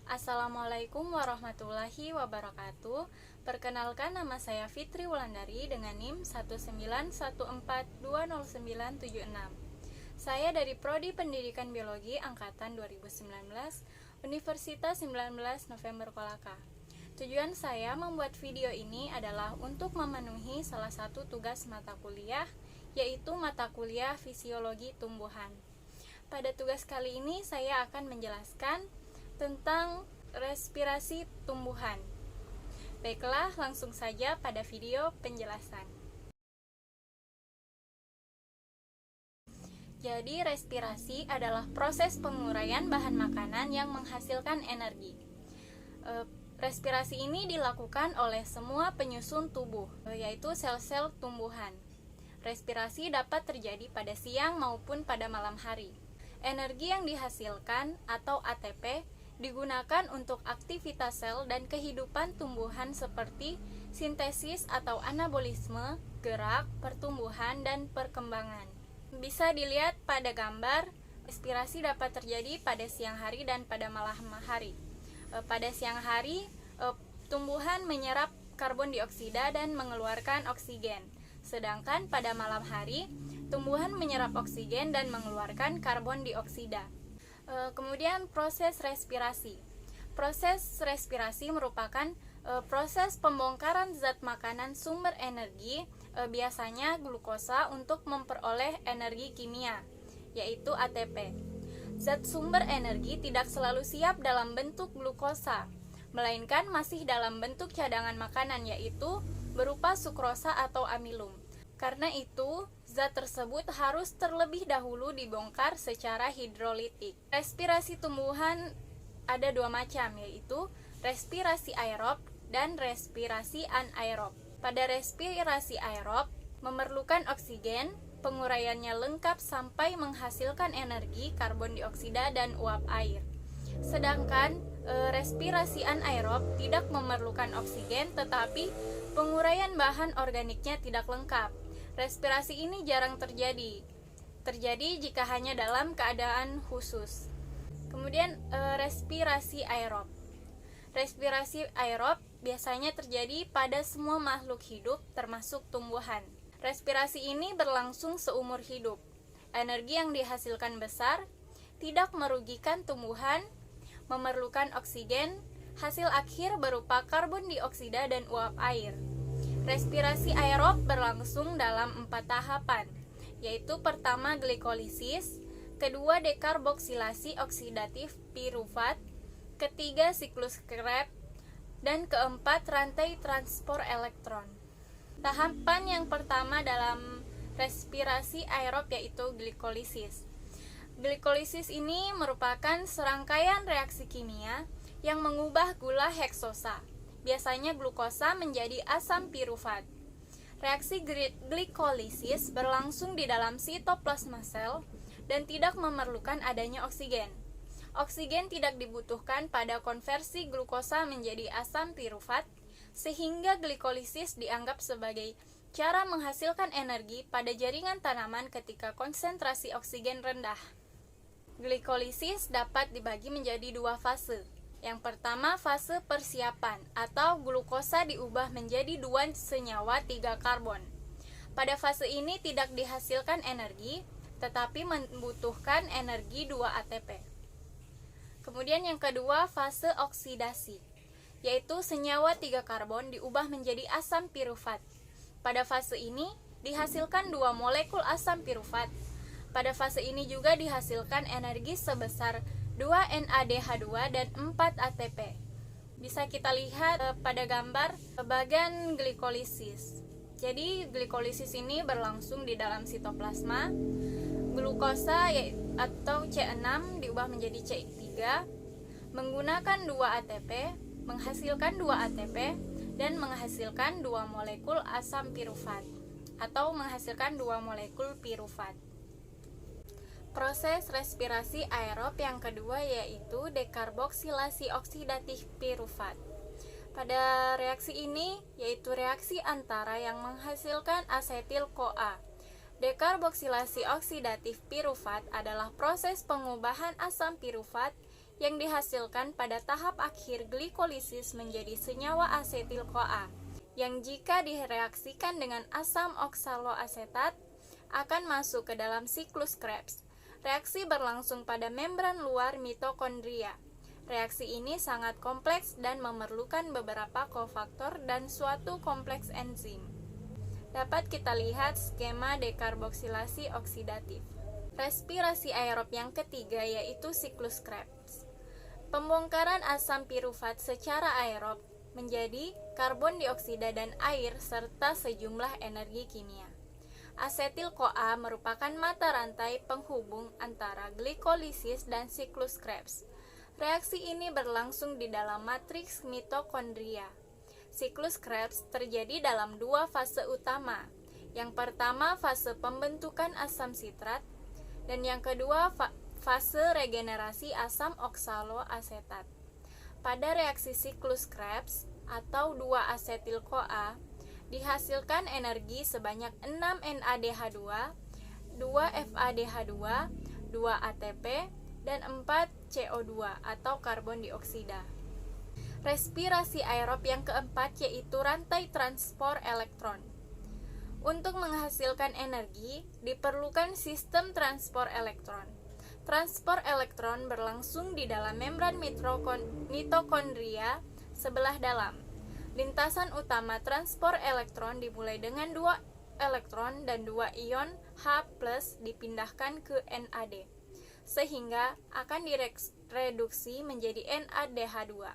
Assalamualaikum warahmatullahi wabarakatuh. Perkenalkan, nama saya Fitri Wulandari dengan NIM 191420976. Saya dari Prodi Pendidikan Biologi Angkatan 2019, Universitas 19 November Kolaka. Tujuan saya membuat video ini adalah untuk memenuhi salah satu tugas mata kuliah, yaitu mata kuliah Fisiologi Tumbuhan. Pada tugas kali ini saya akan menjelaskan tentang respirasi tumbuhan. Baiklah, langsung saja pada video penjelasan. Jadi, respirasi adalah proses penguraian bahan makanan yang menghasilkan energi. Respirasi ini dilakukan oleh semua penyusun tubuh, yaitu sel-sel tumbuhan. Respirasi dapat terjadi pada siang maupun pada malam hari. Energi yang dihasilkan atau ATP digunakan untuk aktivitas sel dan kehidupan tumbuhan seperti sintesis atau anabolisme, gerak, pertumbuhan, dan perkembangan. Bisa dilihat pada gambar, respirasi dapat terjadi pada siang hari dan pada malam hari. Pada siang hari, tumbuhan menyerap karbon dioksida dan mengeluarkan oksigen. Sedangkan pada malam hari, tumbuhan menyerap oksigen dan mengeluarkan karbon dioksida. Kemudian proses respirasi. Proses respirasi merupakan proses pembongkaran zat makanan sumber energi, biasanya glukosa, untuk memperoleh energi kimia, yaitu ATP. Zat sumber energi tidak selalu siap dalam bentuk glukosa, melainkan masih dalam bentuk cadangan makanan, yaitu berupa sukrosa atau amilum. Karena itu, zat tersebut harus terlebih dahulu dibongkar secara hidrolitik. Respirasi tumbuhan ada dua macam, yaitu respirasi aerob dan respirasi anaerob. Pada respirasi aerob, memerlukan oksigen, penguraiannya lengkap sampai menghasilkan energi karbon dioksida dan uap air. Sedangkan respirasi anaerob tidak memerlukan oksigen, tetapi penguraian bahan organiknya tidak lengkap. Respirasi ini jarang terjadi jika hanya dalam keadaan khusus. Kemudian respirasi aerob. Respirasi aerob biasanya terjadi pada semua makhluk hidup termasuk tumbuhan. Respirasi ini berlangsung seumur hidup. Energi yang dihasilkan besar, tidak merugikan tumbuhan, memerlukan oksigen, hasil akhir berupa karbon dioksida dan uap air. Respirasi aerob berlangsung dalam 4 tahapan, yaitu pertama glikolisis, kedua dekarboksilasi oksidatif pirufat, ketiga siklus Krebs, dan keempat rantai transport elektron. Tahapan yang pertama dalam respirasi aerob yaitu glikolisis. Glikolisis ini merupakan serangkaian reaksi kimia yang mengubah gula heksosa, biasanya glukosa, menjadi asam pirufat. Reaksi glikolisis berlangsung di dalam sitoplasma sel dan tidak memerlukan adanya oksigen. Oksigen tidak dibutuhkan pada konversi glukosa menjadi asam pirufat, sehingga glikolisis dianggap sebagai cara menghasilkan energi pada jaringan tanaman ketika konsentrasi oksigen rendah. Glikolisis dapat dibagi menjadi dua fase. Yang pertama, fase persiapan atau glukosa diubah menjadi 2 senyawa 3 karbon. Pada fase ini tidak dihasilkan energi, tetapi membutuhkan energi 2 ATP. Kemudian yang kedua, fase oksidasi, yaitu senyawa 3 karbon diubah menjadi asam pirufat. Pada fase ini dihasilkan 2 molekul asam pirufat. Pada fase ini juga dihasilkan energi sebesar 2 NADH2 dan 4 ATP. Bisa kita lihat pada gambar bagian glikolisis. Jadi glikolisis ini berlangsung di dalam sitoplasma. Glukosa atau C6 diubah menjadi C3, menggunakan 2 ATP, menghasilkan 2 ATP, dan menghasilkan 2 molekul asam pirufat atau menghasilkan 2 molekul pirufat. Proses respirasi aerob yang kedua yaitu dekarboksilasi oksidatif pirufat. Pada reaksi ini yaitu reaksi antara yang menghasilkan asetil-CoA. Dekarboksilasi oksidatif pirufat adalah proses pengubahan asam pirufat yang dihasilkan pada tahap akhir glikolisis menjadi senyawa asetil-CoA yang jika direaksikan dengan asam oksaloasetat akan masuk ke dalam siklus Krebs. Reaksi berlangsung pada membran luar mitokondria. Reaksi ini sangat kompleks dan memerlukan beberapa kofaktor dan suatu kompleks enzim. Dapat kita lihat skema dekarboksilasi oksidatif. Respirasi aerob yang ketiga yaitu siklus Krebs. Pembongkaran asam pirufat secara aerob menjadi karbon dioksida dan air serta sejumlah energi kimia. Asetil-CoA merupakan mata rantai penghubung antara glikolisis dan siklus Krebs. Reaksi ini berlangsung di dalam matriks mitokondria. Siklus Krebs terjadi dalam dua fase utama. Yang pertama fase pembentukan asam sitrat dan yang kedua fase regenerasi asam oksaloasetat. Pada reaksi siklus Krebs atau 2-asetil-CoA dihasilkan energi sebanyak 6 NADH2, 2 FADH2, 2 ATP, dan 4 CO2 atau karbon dioksida. Respirasi aerob yang keempat yaitu rantai transport elektron. Untuk menghasilkan energi, diperlukan sistem transport elektron. Transport elektron berlangsung di dalam membran mitokondria sebelah dalam. Lintasan utama transport elektron dimulai dengan 2 elektron dan 2 ion H+ dipindahkan ke NAD, sehingga akan direduksi menjadi NADH2.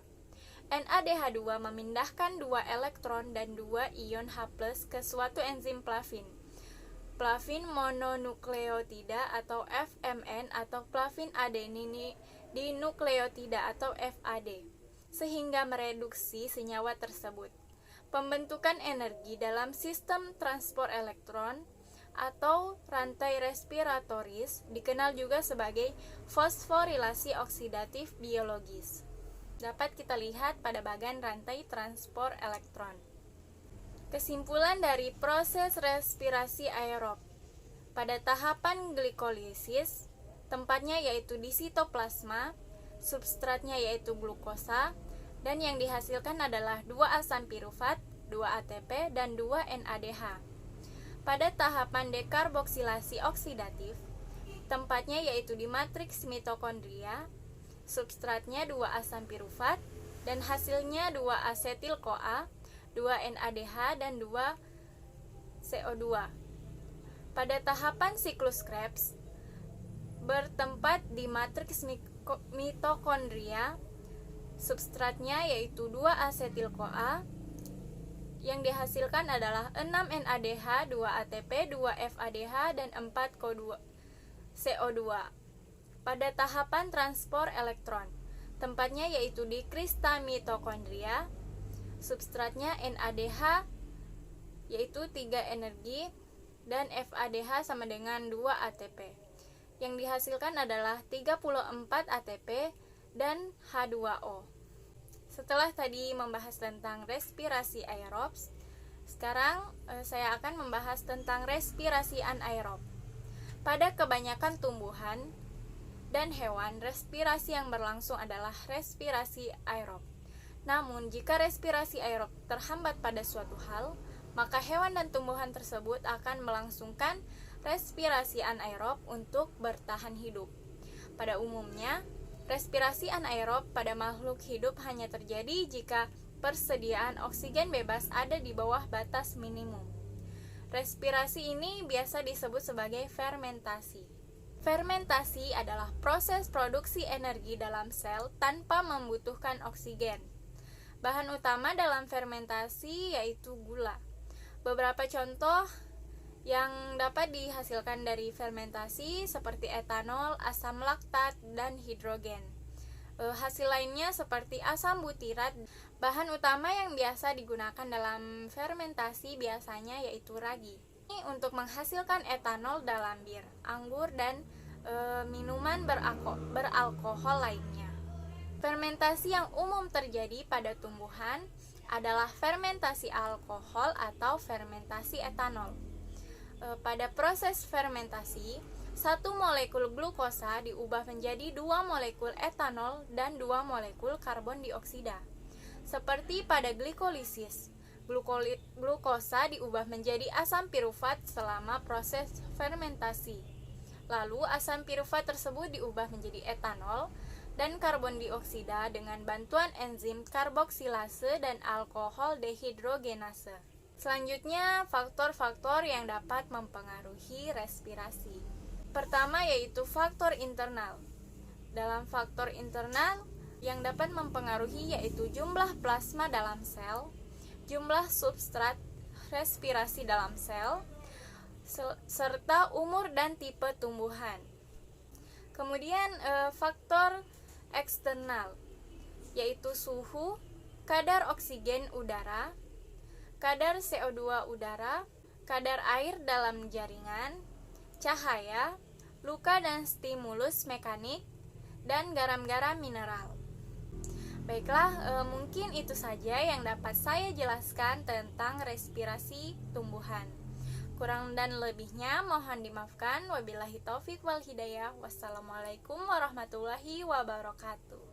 NADH2 memindahkan 2 elektron dan 2 ion H+ ke suatu enzim plavin. Plavin mononukleotida atau FMN atau plavin adenine dinukleotida atau FAD, sehingga mereduksi senyawa tersebut. Pembentukan energi dalam sistem transport elektron atau rantai respiratoris dikenal juga sebagai fosforilasi oksidatif biologis. Dapat kita lihat pada bagian rantai transport elektron. Kesimpulan dari proses respirasi aerob. Pada tahapan glikolisis, tempatnya yaitu di sitoplasma, substratnya yaitu glukosa, dan yang dihasilkan adalah 2 asam pirufat, 2 ATP, dan 2 NADH. Pada tahapan dekarboksilasi oksidatif, tempatnya yaitu di matriks mitokondria, substratnya 2 asam pirufat, dan hasilnya 2 asetil-CoA, 2 NADH, dan 2 CO2. Pada tahapan siklus Krebs, bertempat di matriks mitokondria, substratnya yaitu 2 asetil-CoA, yang dihasilkan adalah 6 NADH, 2 ATP, 2 FADH, dan 4 CO2. Pada tahapan transport elektron, tempatnya yaitu di krista mitokondria, substratnya NADH yaitu 3 energi, dan FADH sama dengan 2 ATP. Yang dihasilkan adalah 34 ATP dan H2O. Setelah tadi membahas tentang respirasi aerob, sekarang saya akan membahas tentang respirasi anaerob. Pada kebanyakan tumbuhan dan hewan, respirasi yang berlangsung adalah respirasi aerob. Namun, jika respirasi aerob terhambat pada suatu hal, maka hewan dan tumbuhan tersebut akan melangsungkan respirasi anaerob untuk bertahan hidup. Pada umumnya, respirasi anaerob pada makhluk hidup hanya terjadi jika persediaan oksigen bebas ada di bawah batas minimum. Respirasi ini biasa disebut sebagai fermentasi. Fermentasi adalah proses produksi energi dalam sel tanpa membutuhkan oksigen. Bahan utama dalam fermentasi yaitu gula. Beberapa contoh yang dapat dihasilkan dari fermentasi seperti etanol, asam laktat, dan hidrogen. Hasil lainnya seperti asam butirat. Bahan utama yang biasa digunakan dalam fermentasi biasanya yaitu ragi. Ini untuk menghasilkan etanol dalam bir, anggur, dan minuman beralkohol lainnya. Fermentasi yang umum terjadi pada tumbuhan adalah fermentasi alkohol atau fermentasi etanol. Pada proses fermentasi, Satu molekul glukosa diubah menjadi 2 molekul etanol dan 2 molekul karbon dioksida. Seperti pada glikolisis, glukosa diubah menjadi asam pirufat selama proses fermentasi. Lalu asam pirufat tersebut diubah menjadi etanol dan karbon dioksida dengan bantuan enzim karboksilase dan alkohol dehidrogenase. Selanjutnya, faktor-faktor yang dapat mempengaruhi respirasi. Pertama yaitu faktor internal. Dalam faktor internal yang dapat mempengaruhi yaitu jumlah plasma dalam sel, jumlah substrat respirasi dalam sel, serta umur dan tipe tumbuhan. Kemudian faktor eksternal yaitu suhu, kadar oksigen udara, kadar CO2 udara, kadar air dalam jaringan, cahaya, luka dan stimulus mekanik, dan garam-garam mineral. Baiklah, mungkin itu saja yang dapat saya jelaskan tentang respirasi tumbuhan. Kurang dan lebihnya mohon dimaafkan. Wabillahi taufik wal hidayah. Wassalamualaikum warahmatullahi wabarakatuh.